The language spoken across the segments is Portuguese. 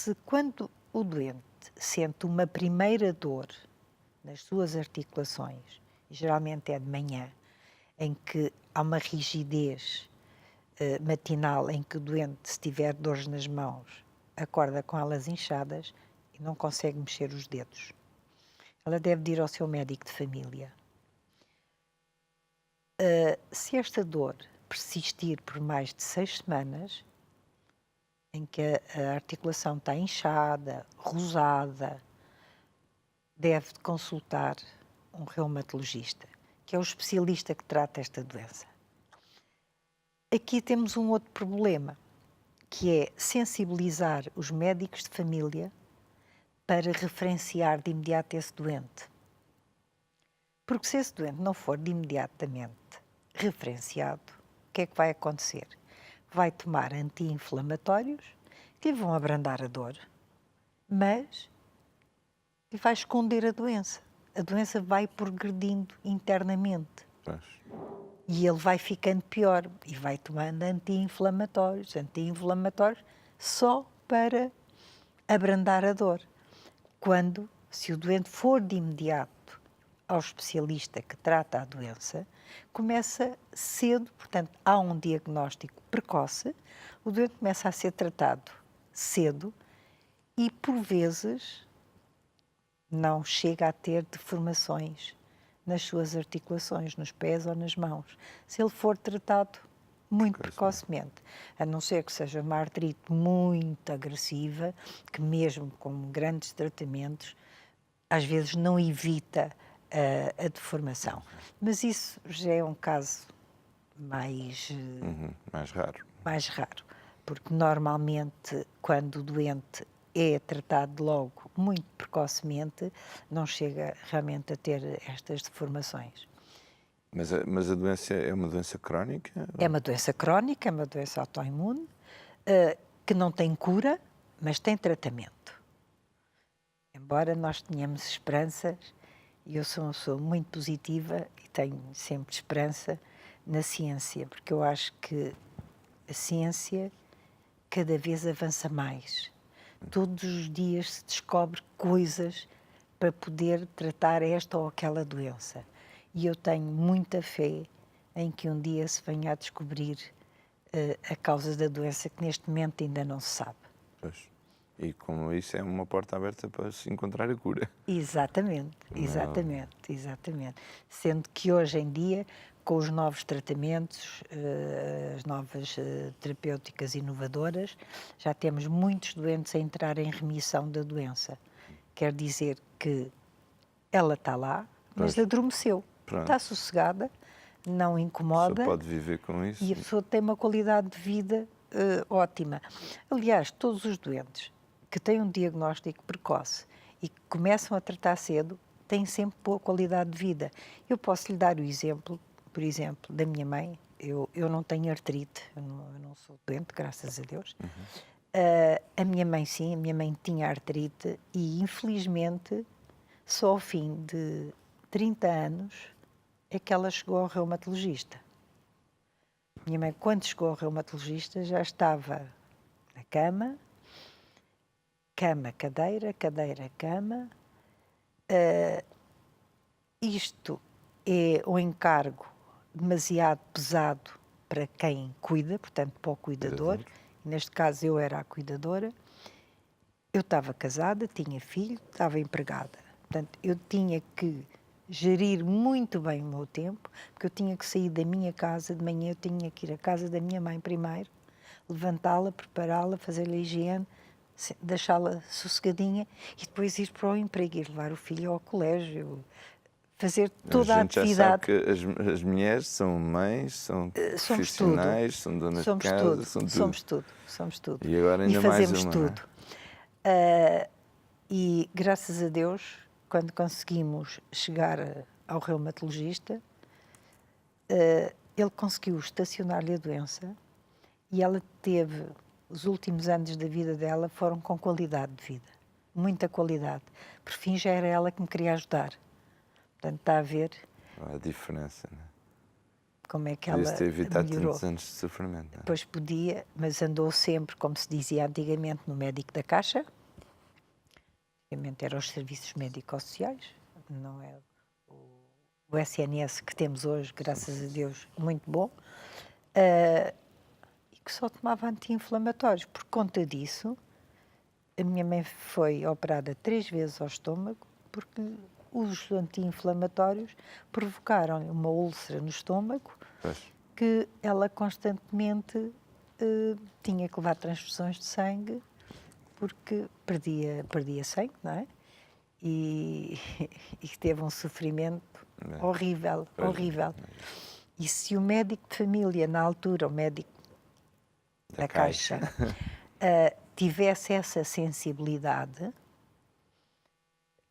se quando o doente sente uma primeira dor nas suas articulações, e geralmente é de manhã, em que há uma rigidez matinal, em que o doente, se tiver dores nas mãos, acorda com elas inchadas e não consegue mexer os dedos. Ela deve ir ao seu médico de família. Se esta dor persistir por mais de 6 semanas, em que a articulação está inchada, rosada, deve consultar um reumatologista, que é o especialista que trata esta doença. Aqui temos um outro problema, que é sensibilizar os médicos de família para referenciar de imediato esse doente. Porque se esse doente não for de imediatamente referenciado, o que é que vai acontecer? Vai tomar anti-inflamatórios que lhe vão abrandar a dor, mas lhe vai esconder a doença. A doença vai progredindo internamente. Pois. E ele vai ficando pior e vai tomando anti-inflamatórios só para abrandar a dor. Quando, se o doente for de imediato ao especialista que trata a doença, começa cedo, portanto, há um diagnóstico precoce, o doente começa a ser tratado cedo e, por vezes, não chega a ter deformações nas suas articulações, nos pés ou nas mãos, se ele for tratado muito precocemente. A não ser que seja uma artrite muito agressiva, que mesmo com grandes tratamentos, às vezes não evita a deformação. Mas isso já é um caso mais Mais raro. porque normalmente quando o doente é tratado logo muito precocemente, não chega realmente a ter estas deformações. Mas a doença é uma doença crónica? É uma doença crónica, é uma doença autoimune, que não tem cura, mas tem tratamento. Embora nós tenhamos esperanças, e eu sou uma pessoa muito positiva e tenho sempre esperança na ciência, porque eu acho que a ciência cada vez avança mais. Todos os dias se descobre coisas para poder tratar esta ou aquela doença. E eu tenho muita fé em que um dia se venha a descobrir a causa da doença, que neste momento ainda não se sabe. Pois. E como isso é uma porta aberta para se encontrar a cura. Exatamente. Sendo que hoje em dia, com os novos tratamentos, as novas terapêuticas inovadoras, já temos muitos doentes a entrar em remissão da doença. Quer dizer que ela está lá, mas Pois. adormeceu. Pronto. Está sossegada, não A incomoda. pessoa pode viver com isso. E a pessoa tem uma qualidade de vida ótima. Aliás, todos os doentes que têm um diagnóstico precoce e que começam a tratar cedo têm sempre boa qualidade de vida. Eu posso lhe dar o exemplo, por exemplo, da minha mãe. Eu não tenho artrite, eu não sou doente, graças a Deus. A minha mãe, sim, a minha mãe tinha artrite e, infelizmente, só ao fim de 30 anos é que ela chegou ao reumatologista. Minha mãe, quando chegou ao reumatologista, já estava na cama, cadeira, cadeira, cama. Isto é um encargo demasiado pesado para quem cuida, portanto, para o cuidador. Neste caso, eu era a cuidadora. Eu estava casada, tinha filho, estava empregada. Portanto, eu tinha que gerir muito bem o meu tempo, porque eu tinha que sair da minha casa de manhã, eu tinha que ir à casa da minha mãe primeiro, levantá-la, prepará-la, fazer-lhe a higiene, deixá-la sossegadinha e depois ir para o emprego, ir levar o filho ao colégio, fazer toda a atividade. A gente já sabe que as mulheres são mães, são profissionais, são donas de casa, são tudo. Somos tudo. E agora ainda e mais fazemos uma, tudo. E graças a Deus, quando conseguimos chegar ao reumatologista, ele conseguiu estacionar-lhe a doença e ela teve, os últimos anos da vida dela foram com qualidade de vida, muita qualidade. Por fim já era ela que me queria ajudar. Portanto, está a ver. a diferença, né? como é que ela Podia ter evitado melhorou. tantos anos de sofrimento. Não é? Pois podia, mas andou sempre, como se dizia antigamente, no médico da Caixa. Antigamente eram os serviços médico-sociais, não é o SNS que temos hoje, graças a Deus, muito bom. E que só tomava anti-inflamatórios. Por conta disso, a minha mãe foi operada 3 vezes ao estômago, porque os anti-inflamatórios provocaram uma úlcera no estômago, Pois. que ela constantemente tinha que levar transfusões de sangue, porque perdia sangue, não é? E teve um sofrimento horrível, horrível. E se o médico de família, na altura, o médico da Caixa, tivesse essa sensibilidade,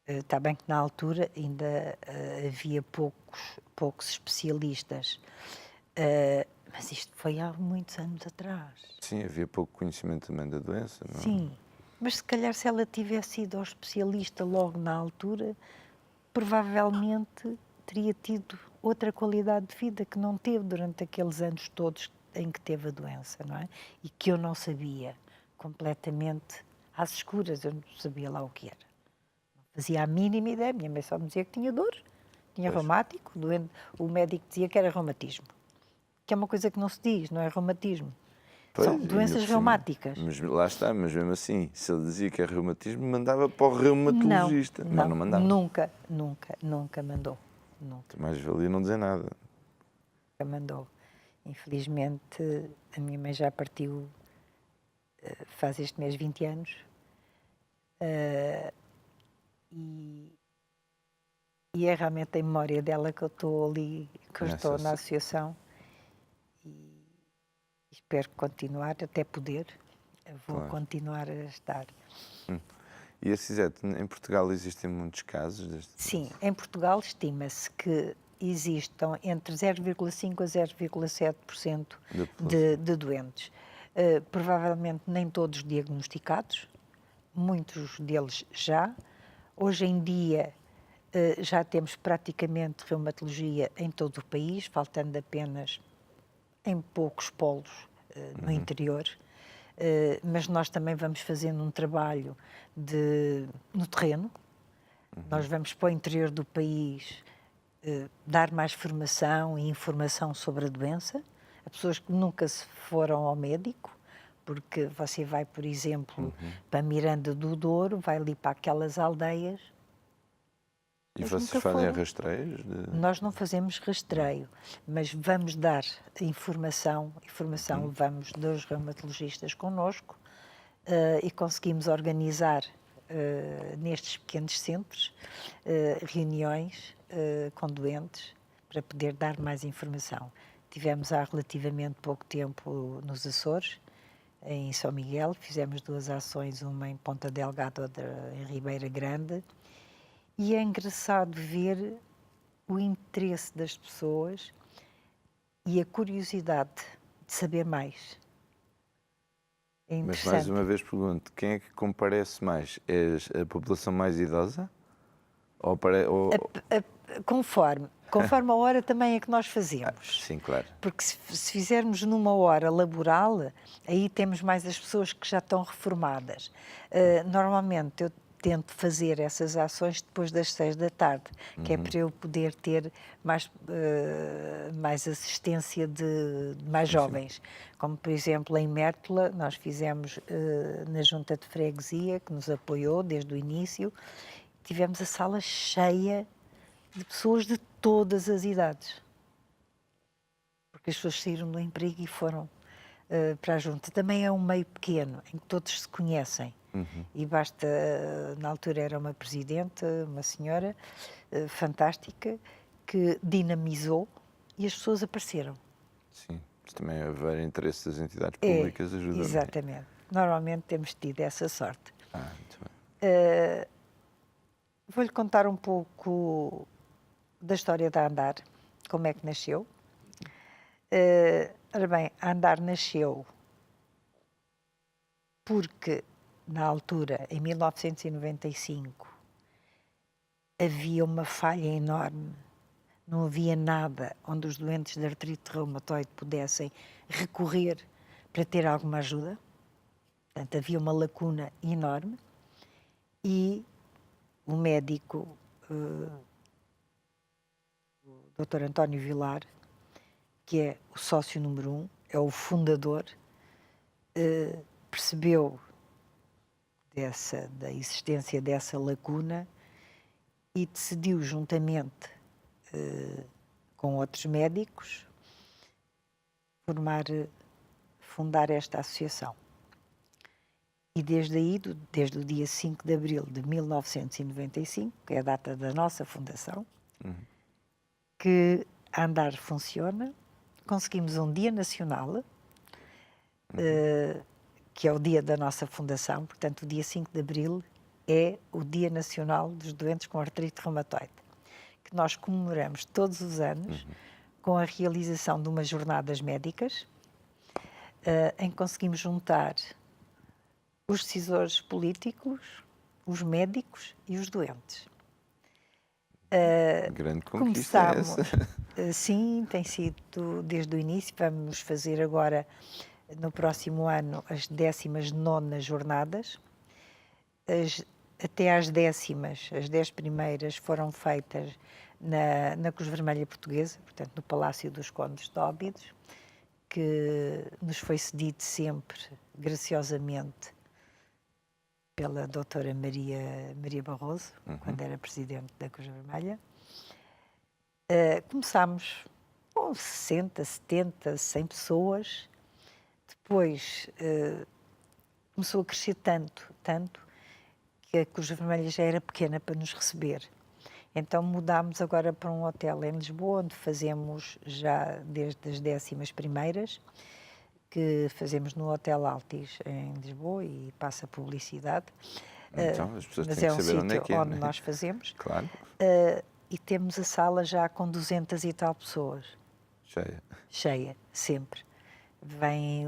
está bem que na altura ainda havia poucos especialistas, mas isto foi há muitos anos atrás. Sim, havia pouco conhecimento também da doença. Não? Sim, mas se calhar se ela tivesse ido ao especialista logo na altura, provavelmente teria tido outra qualidade de vida que não teve durante aqueles anos todos em que teve a doença, não é? E que eu não sabia, completamente às escuras, eu não sabia lá o que era. Não fazia a mínima ideia, minha mãe só me dizia que tinha dor, tinha reumático, o médico dizia que era reumatismo, que é uma coisa que não se diz, não é reumatismo. Pois, São doenças reumáticas. Mas lá está, mas mesmo assim, se ele dizia que é reumatismo, mandava para o reumatologista. Mas não mandava. Nunca mandou. Nunca. Mais valia não dizer nada. Nunca mandou. Infelizmente, a minha mãe já partiu, faz este mês 20 anos. E é realmente a memória dela que eu estou ali, que eu estou na associação. E espero continuar, até poder. Vou continuar a estar. E a Cisete, em Portugal existem muitos casos deste? Sim, em Portugal estima-se que existam entre 0,5% a 0,7% de doentes. Provavelmente nem todos diagnosticados, muitos deles já. Hoje em dia já temos praticamente reumatologia em todo o país, faltando apenas em poucos polos no interior. Mas nós também vamos fazendo um trabalho no terreno. Nós vamos para o interior do país dar mais formação e informação sobre a doença a pessoas que nunca se foram ao médico, porque você vai, por exemplo, para Miranda do Douro, vai ali para aquelas aldeias. E vocês fazem rastreios? Nós não fazemos rastreio, mas vamos dar informação levamos 2 reumatologistas connosco e conseguimos organizar nestes pequenos centros reuniões com doentes para poder dar mais informação. Tivemos há relativamente pouco tempo nos Açores, em São Miguel, fizemos 2 ações, uma em Ponta Delgada, outra em Ribeira Grande, e é engraçado ver o interesse das pessoas e a curiosidade de saber mais. É Mas mais uma vez pergunto, quem é que comparece mais? É a população mais idosa? Conforme a hora também é que nós fazemos. Sim, claro. Porque se fizermos numa hora laboral, aí temos mais as pessoas que já estão reformadas. Normalmente eu tento fazer essas ações depois das 6 da tarde, que é para eu poder ter mais assistência de mais jovens. Como, por exemplo, em Mértola, nós fizemos na Junta de Freguesia, que nos apoiou desde o início, tivemos a sala cheia de pessoas de todas as idades. Porque as pessoas saíram do emprego e foram para a Junta. Também é um meio pequeno, em que todos se conhecem. E basta, na altura era uma presidente, uma senhora fantástica, que dinamizou e as pessoas apareceram. Sim, mas também haver interesse das entidades públicas ajuda. Exatamente. Normalmente temos tido essa sorte. Muito bem. Vou-lhe contar um pouco da história da Andar, como é que nasceu. Ora bem, a Andar nasceu porque, na altura, em 1995, havia uma falha enorme não havia nada onde os doentes de artrite reumatoide pudessem recorrer para ter alguma ajuda. Portanto, havia uma lacuna enorme e o médico, o Dr. António Vilar, que é o sócio número 1, é o fundador, percebeu da existência dessa lacuna e decidiu, juntamente com outros médicos, fundar esta associação. E desde aí, desde o dia 5 de abril de 1995, que é a data da nossa fundação, que a Andar funciona, conseguimos um dia nacional, que é o dia da nossa fundação, portanto o dia 5 de abril é o Dia Nacional dos Doentes com Artrite Reumatoide, que nós comemoramos todos os anos com a realização de umas jornadas médicas, em que conseguimos juntar os decisores políticos, os médicos e os doentes. Grande conquista essa. Sim, tem sido desde o início. Vamos fazer agora, no próximo ano, as 19ª jornadas. Até às 10ª, as 10 primeiras foram feitas na Cruz Vermelha Portuguesa, portanto no Palácio dos Condes de Óbidos, que nos foi cedido sempre, graciosamente, pela doutora Maria Barroso, quando era presidente da Cruz Vermelha. Começámos com 60, 70, 100 pessoas. Depois começou a crescer tanto, que a Cruz Vermelha já era pequena para nos receber. Então mudámos agora para um hotel em Lisboa, onde fazemos já desde as 11ª, que fazemos no Hotel Altis em Lisboa, e passa publicidade. Então, as pessoas mas têm é que um saber onde é sítio que é, onde né? nós fazemos. Claro. E temos a sala já com 200 e tal pessoas. Cheia, sempre.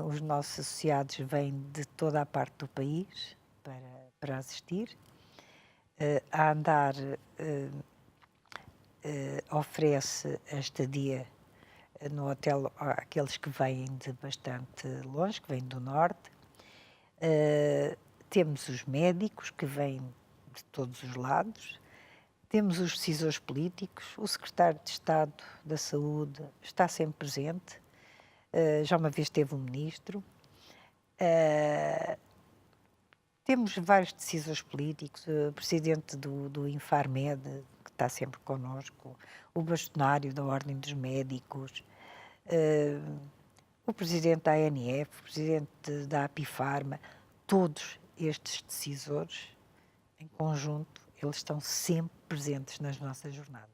Os nossos associados vêm de toda a parte do país para assistir. A Andar oferece a estadia no hotel àqueles que vêm de bastante longe, que vêm do norte. Temos os médicos que vêm de todos os lados. Temos os decisores políticos. O secretário de Estado da Saúde está sempre presente. Já uma vez teve um ministro. Temos vários decisores políticos. O presidente do Infarmed, que está sempre connosco. O bastonário da Ordem dos Médicos. O presidente da ANF, o presidente da Apifarma. Todos estes decisores, em conjunto, eles estão sempre presentes nas nossas jornadas.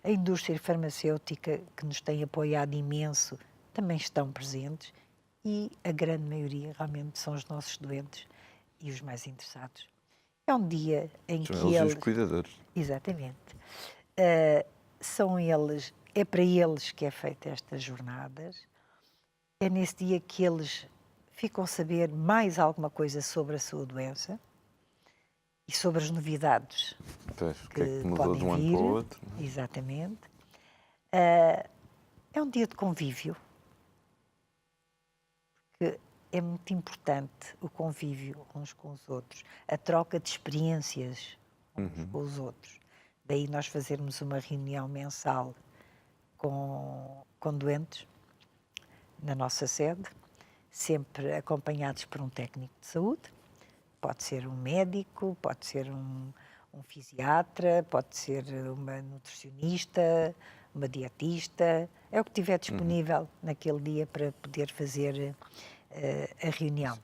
A indústria farmacêutica, que nos tem apoiado imenso, também estão presentes, e a grande maioria realmente são os nossos doentes e os mais interessados. É um dia em que eles... os cuidadores. Exatamente. São eles, é para eles que é feita estas jornadas. É nesse dia que eles ficam a saber mais alguma coisa sobre a sua doença e sobre as novidades que mudou podem de um ano vir. para o outro. Exatamente. É um dia de convívio, porque é muito importante o convívio uns com os outros, a troca de experiências uns com os outros. Daí nós fazermos uma reunião mensal com doentes na nossa sede, sempre acompanhados por um técnico de saúde. Pode ser um médico, pode ser um fisiatra, pode ser uma nutricionista, uma dietista, é o que tiver disponível naquele dia para poder fazer a reunião.